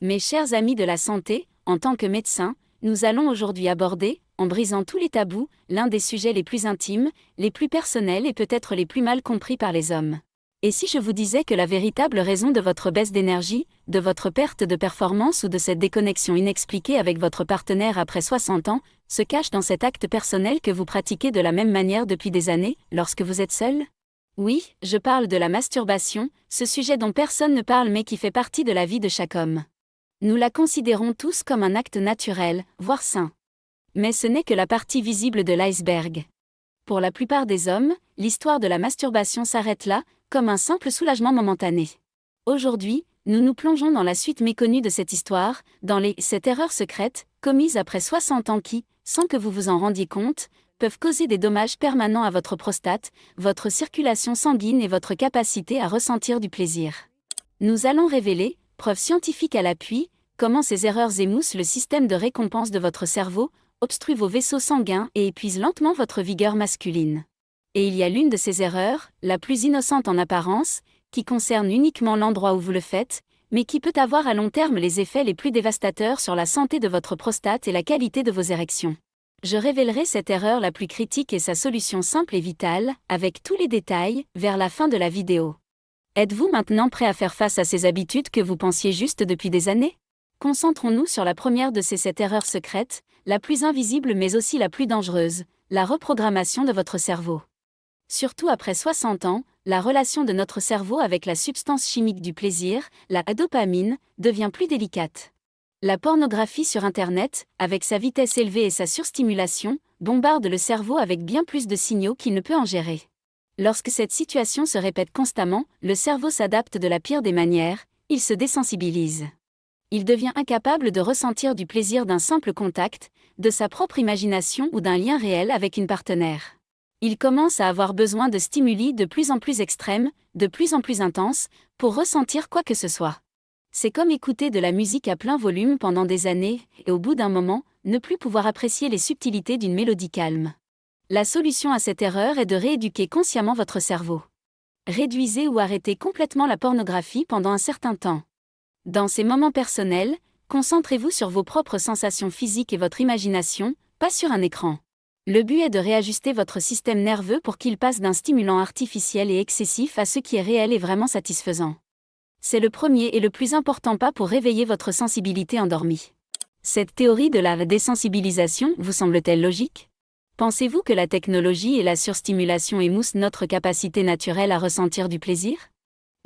Mes chers amis de la santé, en tant que médecin, nous allons aujourd'hui aborder, en brisant tous les tabous, l'un des sujets les plus intimes, les plus personnels et peut-être les plus mal compris par les hommes. Et si je vous disais que la véritable raison de votre baisse d'énergie, de votre perte de performance ou de cette déconnexion inexpliquée avec votre partenaire après 60 ans, se cache dans cet acte personnel que vous pratiquez de la même manière depuis des années, lorsque vous êtes seul ? Oui, je parle de la masturbation, ce sujet dont personne ne parle mais qui fait partie de la vie de chaque homme. Nous la considérons tous comme un acte naturel, voire sain. Mais ce n'est que la partie visible de l'iceberg. Pour la plupart des hommes, l'histoire de la masturbation s'arrête là, comme un simple soulagement momentané. Aujourd'hui, nous nous plongeons dans la suite méconnue de cette histoire, dans cette erreur secrète, commise après 60 ans qui, sans que vous vous en rendiez compte, peuvent causer des dommages permanents à votre prostate, votre circulation sanguine et votre capacité à ressentir du plaisir. Nous allons révéler, preuve scientifique à l'appui, comment ces erreurs émoussent le système de récompense de votre cerveau, obstruent vos vaisseaux sanguins et épuisent lentement votre vigueur masculine. Et il y a l'une de ces erreurs, la plus innocente en apparence, qui concerne uniquement l'endroit où vous le faites, mais qui peut avoir à long terme les effets les plus dévastateurs sur la santé de votre prostate et la qualité de vos érections. Je révélerai cette erreur la plus critique et sa solution simple et vitale, avec tous les détails, vers la fin de la vidéo. Êtes-vous maintenant prêt à faire face à ces habitudes que vous pensiez juste depuis des années ? Concentrons-nous sur la première de ces 7 erreurs secrètes, la plus invisible mais aussi la plus dangereuse, la reprogrammation de votre cerveau. Surtout après 60 ans, la relation de notre cerveau avec la substance chimique du plaisir, la dopamine, devient plus délicate. La pornographie sur Internet, avec sa vitesse élevée et sa surstimulation, bombarde le cerveau avec bien plus de signaux qu'il ne peut en gérer. Lorsque cette situation se répète constamment, le cerveau s'adapte de la pire des manières, il se désensibilise. Il devient incapable de ressentir du plaisir d'un simple contact, de sa propre imagination ou d'un lien réel avec une partenaire. Il commence à avoir besoin de stimuli de plus en plus extrêmes, de plus en plus intenses, pour ressentir quoi que ce soit. C'est comme écouter de la musique à plein volume pendant des années, et au bout d'un moment, ne plus pouvoir apprécier les subtilités d'une mélodie calme. La solution à cette erreur est de rééduquer consciemment votre cerveau. Réduisez ou arrêtez complètement la pornographie pendant un certain temps. Dans ces moments personnels, concentrez-vous sur vos propres sensations physiques et votre imagination, pas sur un écran. Le but est de réajuster votre système nerveux pour qu'il passe d'un stimulant artificiel et excessif à ce qui est réel et vraiment satisfaisant. C'est le premier et le plus important pas pour réveiller votre sensibilité endormie. Cette théorie de la désensibilisation vous semble-t-elle logique ? Pensez-vous que la technologie et la surstimulation émoussent notre capacité naturelle à ressentir du plaisir ?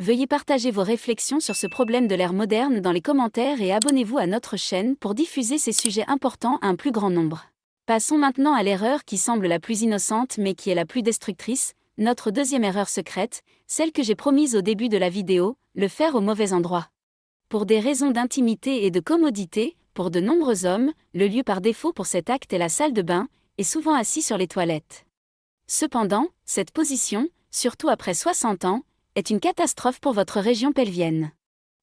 Veuillez partager vos réflexions sur ce problème de l'ère moderne dans les commentaires et abonnez-vous à notre chaîne pour diffuser ces sujets importants à un plus grand nombre. Passons maintenant à l'erreur qui semble la plus innocente mais qui est la plus destructrice, notre deuxième erreur secrète, celle que j'ai promise au début de la vidéo, le faire au mauvais endroit. Pour des raisons d'intimité et de commodité, pour de nombreux hommes, le lieu par défaut pour cet acte est la salle de bain, et souvent assis sur les toilettes. Cependant, cette position, surtout après 60 ans, est une catastrophe pour votre région pelvienne.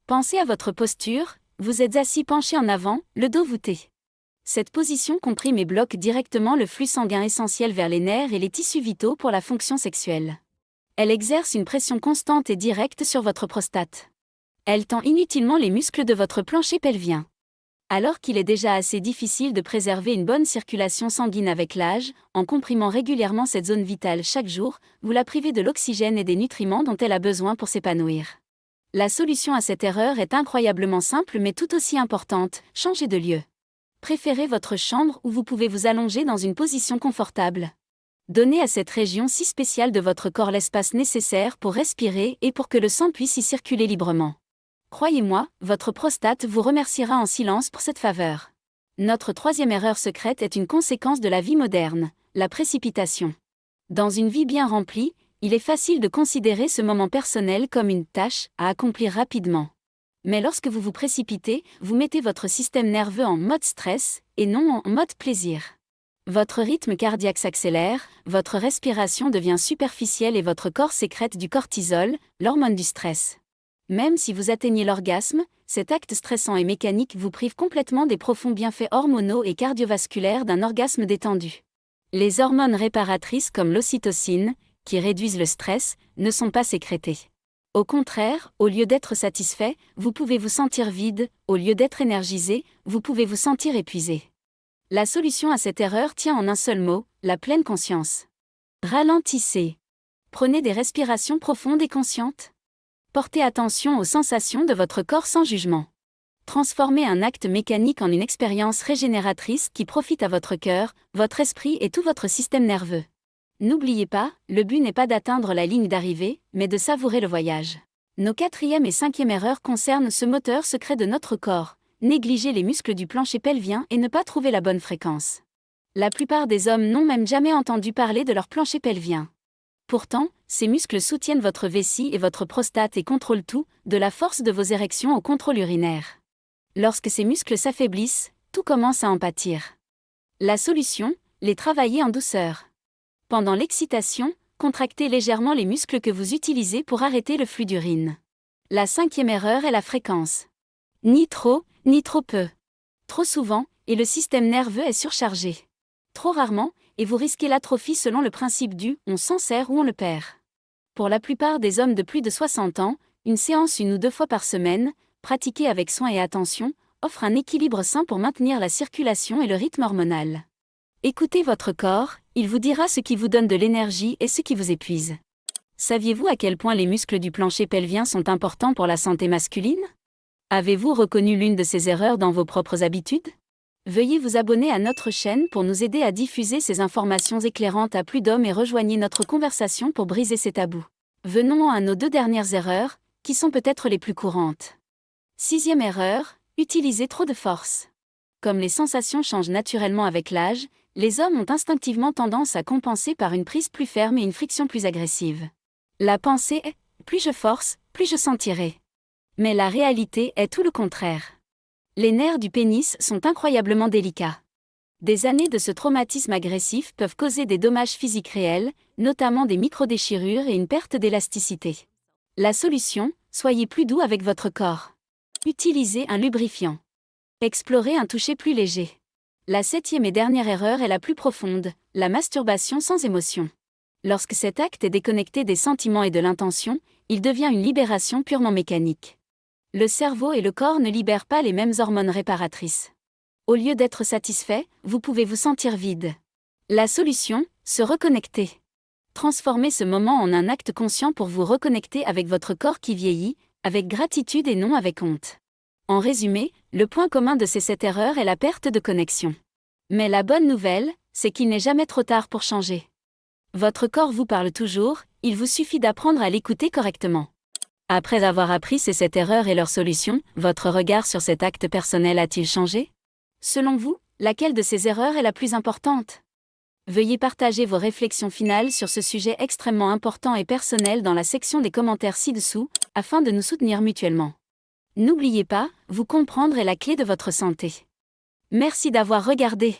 Pensez à votre posture, vous êtes assis penché en avant, le dos voûté. Cette position comprime et bloque directement le flux sanguin essentiel vers les nerfs et les tissus vitaux pour la fonction sexuelle. Elle exerce une pression constante et directe sur votre prostate. Elle tend inutilement les muscles de votre plancher pelvien. Alors qu'il est déjà assez difficile de préserver une bonne circulation sanguine avec l'âge, en comprimant régulièrement cette zone vitale chaque jour, vous la privez de l'oxygène et des nutriments dont elle a besoin pour s'épanouir. La solution à cette erreur est incroyablement simple mais tout aussi importante, changez de lieu. Préférez votre chambre où vous pouvez vous allonger dans une position confortable. Donnez à cette région si spéciale de votre corps l'espace nécessaire pour respirer et pour que le sang puisse y circuler librement. Croyez-moi, votre prostate vous remerciera en silence pour cette faveur. Notre troisième erreur secrète est une conséquence de la vie moderne, la précipitation. Dans une vie bien remplie, il est facile de considérer ce moment personnel comme une tâche à accomplir rapidement. Mais lorsque vous vous précipitez, vous mettez votre système nerveux en mode stress, et non en mode plaisir. Votre rythme cardiaque s'accélère, votre respiration devient superficielle et votre corps sécrète du cortisol, l'hormone du stress. Même si vous atteignez l'orgasme, cet acte stressant et mécanique vous prive complètement des profonds bienfaits hormonaux et cardiovasculaires d'un orgasme détendu. Les hormones réparatrices comme l'ocytocine, qui réduisent le stress, ne sont pas sécrétées. Au contraire, au lieu d'être satisfait, vous pouvez vous sentir vide, au lieu d'être énergisé, vous pouvez vous sentir épuisé. La solution à cette erreur tient en un seul mot, la pleine conscience. Ralentissez. Prenez des respirations profondes et conscientes. Portez attention aux sensations de votre corps sans jugement. Transformez un acte mécanique en une expérience régénératrice qui profite à votre cœur, votre esprit et tout votre système nerveux. N'oubliez pas, le but n'est pas d'atteindre la ligne d'arrivée, mais de savourer le voyage. Nos 4e et 5e erreurs concernent ce moteur secret de notre corps, négliger les muscles du plancher pelvien et ne pas trouver la bonne fréquence. La plupart des hommes n'ont même jamais entendu parler de leur plancher pelvien. Pourtant, ces muscles soutiennent votre vessie et votre prostate et contrôlent tout, de la force de vos érections au contrôle urinaire. Lorsque ces muscles s'affaiblissent, tout commence à en pâtir. La solution, les travailler en douceur. Pendant l'excitation, contractez légèrement les muscles que vous utilisez pour arrêter le flux d'urine. La 5e erreur est la fréquence. Ni trop peu. Trop souvent, et le système nerveux est surchargé. Trop rarement, et vous risquez l'atrophie selon le principe du « on s'en sert ou on le perd ». Pour la plupart des hommes de plus de 60 ans, une séance 1 ou 2 fois par semaine, pratiquée avec soin et attention, offre un équilibre sain pour maintenir la circulation et le rythme hormonal. Écoutez votre corps, il vous dira ce qui vous donne de l'énergie et ce qui vous épuise. Saviez-vous à quel point les muscles du plancher pelvien sont importants pour la santé masculine? Avez-vous reconnu l'une de ces erreurs dans vos propres habitudes? Veuillez vous abonner à notre chaîne pour nous aider à diffuser ces informations éclairantes à plus d'hommes et rejoignez notre conversation pour briser ces tabous. Venons à nos 2 dernières erreurs, qui sont peut-être les plus courantes. 6e erreur, utiliser trop de force. Comme les sensations changent naturellement avec l'âge, les hommes ont instinctivement tendance à compenser par une prise plus ferme et une friction plus agressive. La pensée est « plus je force, plus je sentirai ». Mais la réalité est tout le contraire. Les nerfs du pénis sont incroyablement délicats. Des années de ce traumatisme agressif peuvent causer des dommages physiques réels, notamment des microdéchirures et une perte d'élasticité. La solution, soyez plus doux avec votre corps. Utilisez un lubrifiant. Explorez un toucher plus léger. La 7e et dernière erreur est la plus profonde, la masturbation sans émotion. Lorsque cet acte est déconnecté des sentiments et de l'intention, il devient une libération purement mécanique. Le cerveau et le corps ne libèrent pas les mêmes hormones réparatrices. Au lieu d'être satisfait, vous pouvez vous sentir vide. La solution, se reconnecter. Transformez ce moment en un acte conscient pour vous reconnecter avec votre corps qui vieillit, avec gratitude et non avec honte. En résumé, le point commun de ces 7 erreurs est la perte de connexion. Mais la bonne nouvelle, c'est qu'il n'est jamais trop tard pour changer. Votre corps vous parle toujours, il vous suffit d'apprendre à l'écouter correctement. Après avoir appris ces 7 erreurs et leurs solutions, votre regard sur cet acte personnel a-t-il changé? Selon vous, laquelle de ces erreurs est la plus importante? Veuillez partager vos réflexions finales sur ce sujet extrêmement important et personnel dans la section des commentaires ci-dessous, afin de nous soutenir mutuellement. N'oubliez pas, vous comprendre est la clé de votre santé. Merci d'avoir regardé.